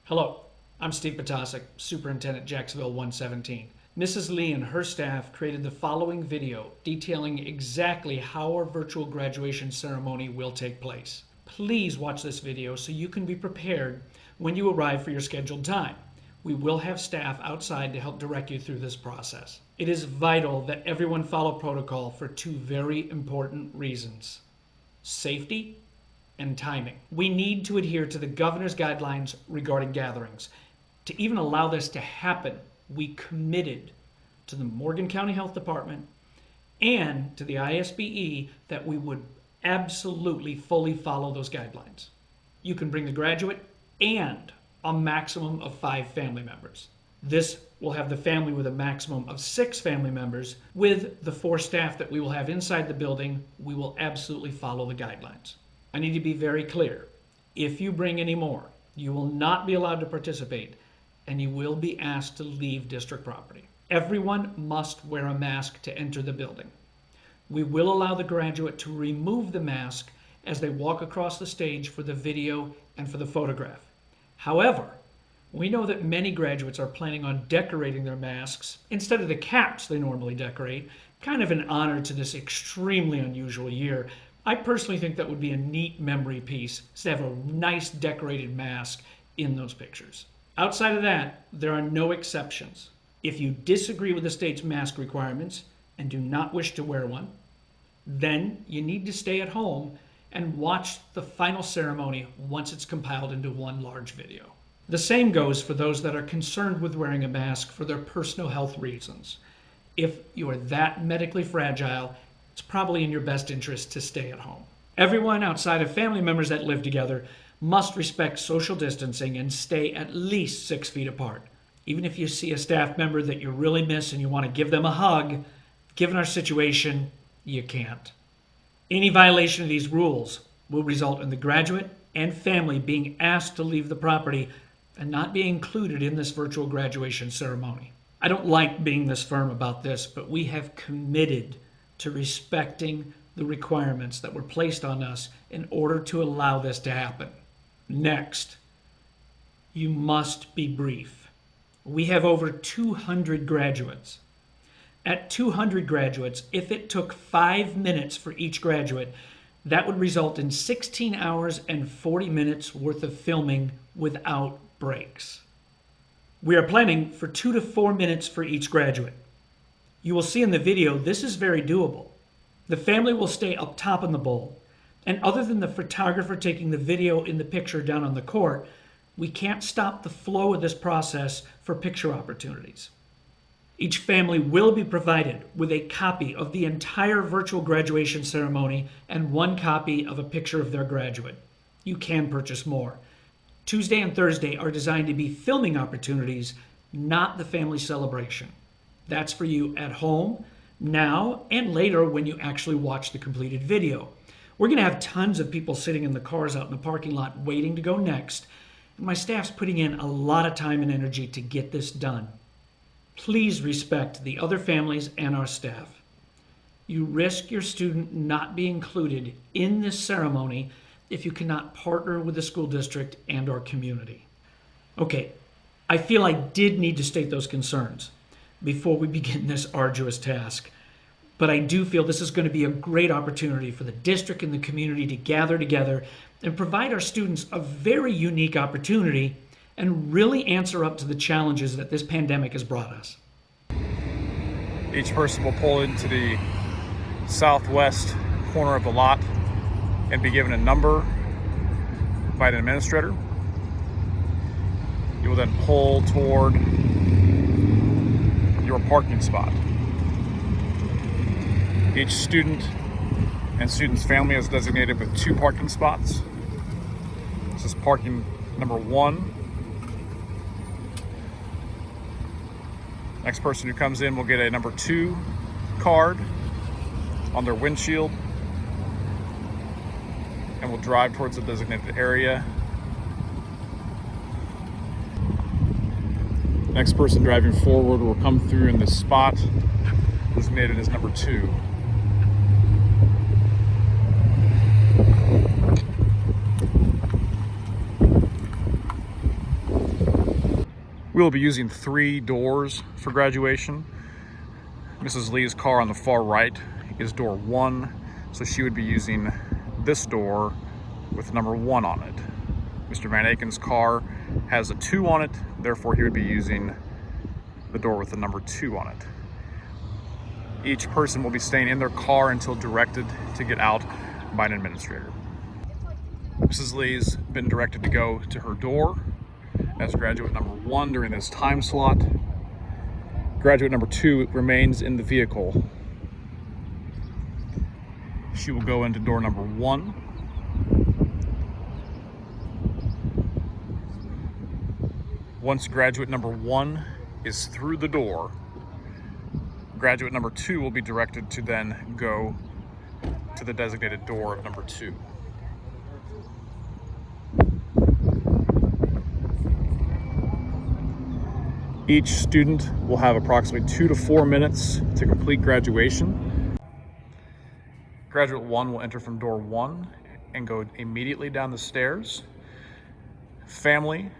Hello, I'm Steve Potasic, Superintendent JSD117. Mrs. Lee and her staff created the following video detailing exactly how our virtual graduation ceremony will take place. Please watch this video so you can be prepared when you arrive for your scheduled time. We will have staff outside to help direct you through this process. It is vital that everyone follow protocol for two very important reasons: safety and timing. We need to adhere to the governor's guidelines regarding gatherings. To even allow this to happen, we committed to the Morgan County Health Department and to the ISBE that we would absolutely fully follow those guidelines. You can bring the graduate and a maximum of 5 family members. This will have the family with a maximum of 6 family members. With the 4 staff that we will have inside the building, we will absolutely follow the guidelines. I need to be very clear. If you bring any more, you will not be allowed to participate, and you will be asked to leave district property. Everyone must wear a mask to enter the building. We will allow the graduate to remove the mask as they walk across the stage for the video and for the photograph. However, we know that many graduates are planning on decorating their masks instead of the caps they normally decorate, kind of an honor to this extremely unusual year. I personally think that would be a neat memory piece to have a nice decorated mask in those pictures. Outside of that, there are no exceptions. If you disagree with the state's mask requirements and do not wish to wear one, then you need to stay at home and watch the final ceremony once it's compiled into one large video. The same goes for those that are concerned with wearing a mask for their personal health reasons. If you are that medically fragile, it's probably in your best interest to stay at home. Everyone outside of family members that live together must respect social distancing and stay at least 6 feet apart. Even if you see a staff member that you really miss and you want to give them a hug, given our situation, you can't. Any violation of these rules will result in the graduate and family being asked to leave the property and not be included in this virtual graduation ceremony. I don't like being this firm about this, but we have committed to respecting the requirements that were placed on us in order to allow this to happen. Next, you must be brief. We have over 200 graduates. At 200 graduates, if it took 5 minutes for each graduate, that would result in 16 hours and 40 minutes worth of filming without breaks. We are planning for 2 to 4 minutes for each graduate. You will see in the video this is very doable. The family will stay up top in the bowl, and other than the photographer taking the video in the picture down on the court, we can't stop the flow of this process for picture opportunities. Each family will be provided with a copy of the entire virtual graduation ceremony and 1 copy of a picture of their graduate. You can purchase more. Tuesday and Thursday are designed to be filming opportunities, not the family celebration. That's for you at home, now, and later when you actually watch the completed video. We're going to have tons of people sitting in the cars out in the parking lot waiting to go next, and my staff's putting in a lot of time and energy to get this done. Please respect the other families and our staff. You risk your student not being included in this ceremony if you cannot partner with the school district and our community. Okay, I feel I did need to state those concerns before we begin this arduous task. But I do feel this is going to be a great opportunity for the district and the community to gather together and provide our students a very unique opportunity and really answer up to the challenges that this pandemic has brought us. Each person will pull into the southwest corner of the lot and be given a number by an administrator. You will then pull toward your parking spot. Each student and student's family is designated with 2 parking spots. This is parking number 1. Next person who comes in will get a number 2 card on their windshield and will drive towards the designated area. Next person driving forward will come through in this spot designated as number 2. We will be using 3 doors for graduation. Mrs. Lee's car on the far right is door 1, so she would be using this door with number 1 on it. Mr. Van Aken's car has a 2 on it, therefore he would be using the door with the number 2 on it. Each person will be staying in their car until directed to get out by an administrator. Mrs. Lee's been directed to go to her door as graduate number 1 during this time slot. Graduate number 2 remains in the vehicle. She will go into door number 1. Once graduate number 1 is through the door, graduate number 2 will be directed to then go to the designated door of number 2. Each student will have approximately 2 to 4 minutes to complete graduation. Graduate 1 will enter from door 1 and go immediately down the stairs. Family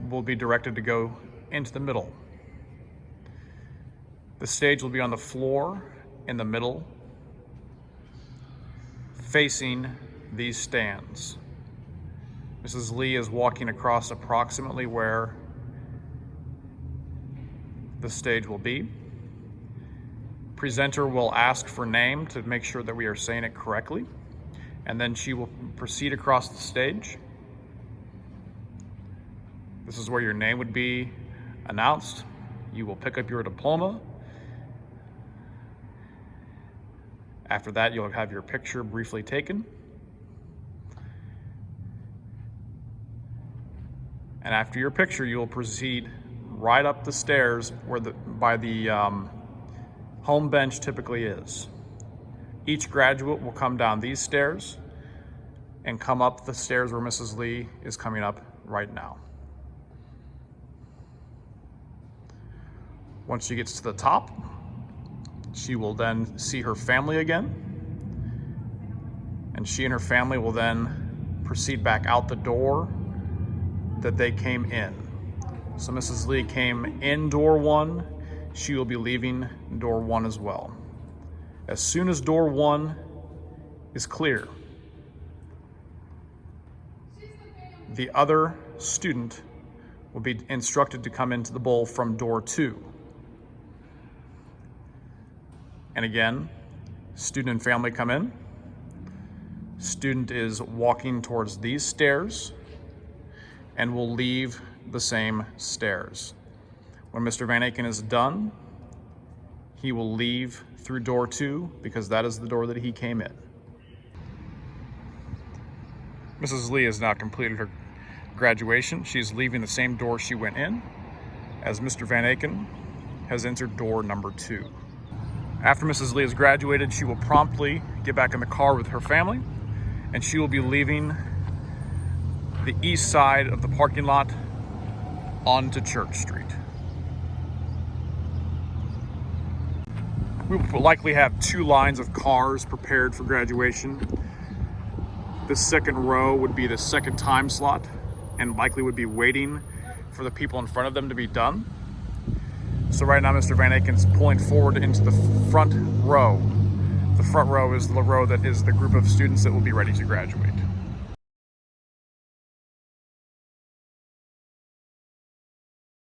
will be directed to go into the middle. The stage will be on the floor in the middle, facing these stands. Mrs. Lee is walking across approximately where the stage will be. Presenter will ask for name to make sure that we are saying it correctly, and then she will proceed across the stage. This is where your name would be announced. You will pick up your diploma. After that, you'll have your picture briefly taken. And after your picture, you'll proceed right up the stairs where by the home bench typically is. Each graduate will come down these stairs and come up the stairs where Mrs. Lee is coming up right now. Once she gets to the top, she will then see her family again, and she and her family will then proceed back out the door that they came in. So Mrs. Lee came in door 1, she will be leaving door 1 as well. As soon as door 1 is clear, the other student will be instructed to come into the bowl from door 2. And again, student and family come in. Student is walking towards these stairs and will leave the same stairs. When Mr. Van Aken is done, he will leave through door 2 because that is the door that he came in. Mrs. Lee has now completed her graduation. She's leaving the same door she went in as Mr. Van Aken has entered door number 2. After Mrs. Lee has graduated, she will promptly get back in the car with her family, and she will be leaving the east side of the parking lot onto Church Street. We will likely have 2 lines of cars prepared for graduation. The second row would be the second time slot and likely would be waiting for the people in front of them to be done. So right now Mr. Van Aken's pulling forward into the front row. The front row is the row that is the group of students that will be ready to graduate.